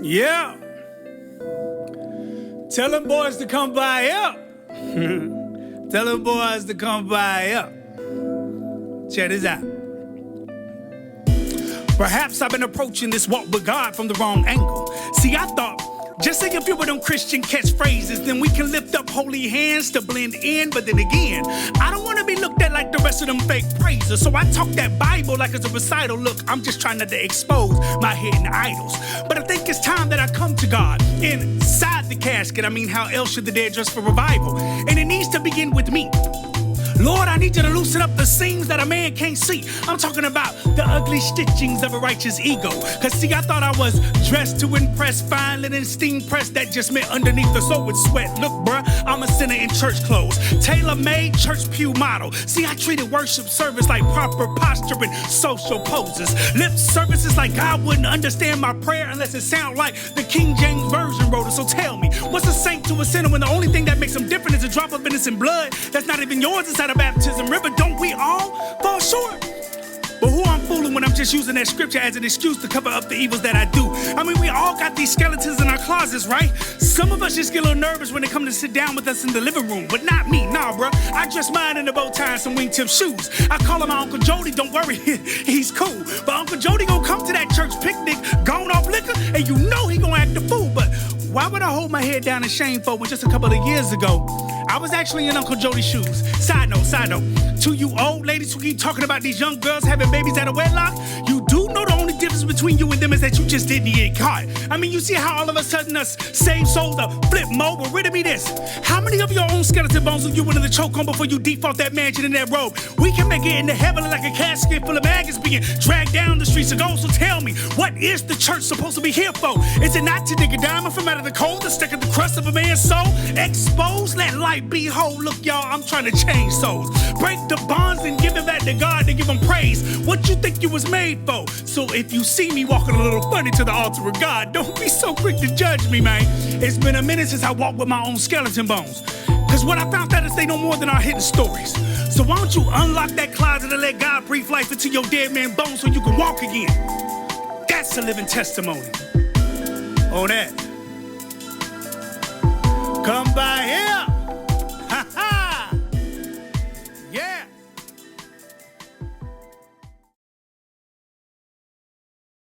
Yeah. Tell them boys to come by up. Tell them boys to come by up. Check this out. Perhaps I've been approaching this walk with God from the wrong angle. See, I thought, just say a few of them Christian catchphrases, then we can lift up holy hands to blend in. But then again, I don't want to be looked at like the rest of them fake praisers. So I talk that Bible like it's a recital. Look, I'm just trying not to expose my hidden idols. But I think it's time that I come to God inside the casket. I mean, how else should the dead dress for revival? And it needs to begin with me. Lord, I need you to loosen up the seams that a man can't see. I'm talking about the ugly stitchings of a righteous ego. Cause see, I thought I was dressed to impress, fine linen, steam pressed. That just meant underneath the soul with sweat. Look, bruh, I'm a sinner in church clothes. Tailor-made church pew model. See, I treated worship service like proper posture and social poses. Lip services like God wouldn't understand my prayer unless it sound like the King James Version wrote it. So tell me, what's a saint to a sinner when the only thing that makes them different is a drop of innocent blood that's not even yours inside a baptism river? Don't we all fall short? But who I'm fooling when I'm just using that scripture as an excuse to cover up the evils that I do? I mean, we all got these skeletons in our closets, right? Some of us just get a little nervous when they come to sit down with us in the living room, but not me, nah, bro. I dress mine in a bow tie and some wingtip shoes. I call him my Uncle Jody, don't worry, he's cool. But Uncle Jody gonna come to that church picnic, gone off liquor, and you know he gonna act a fool. But why would I hold my head down in shame for when just a couple of years ago, I was actually in Uncle Jody's shoes? Side note, to you old ladies who keep talking about these young girls having babies out of wedlock, you do know the only difference between you and them is that you just didn't get caught. I mean, you see how all of a sudden us saved souls are flip mode? Well, riddle me this. How many of your own skeleton bones are you willing to choke on before you default that mansion in that robe? We can make it into heaven like a casket full of maggots being dragged down the streets of gold. So tell me, what is the church supposed to be here for? Is it not to dig a diamond from out of the coal, to stick at the crust of a man's soul? Expose, let light be whole. Look, y'all, I'm trying to change souls. Break the bonds and give it back to God to give him praise. What you think you was made for? So if you see me walking a little funny to the altar of God, don't be so quick to judge me, man. It's been a minute since I walked with my own skeleton bones. Cause what I found out is they know more than our hidden stories. So why don't you unlock that closet and let God breathe life into your dead man bones so you can walk again? That's a living testimony. Oh, that.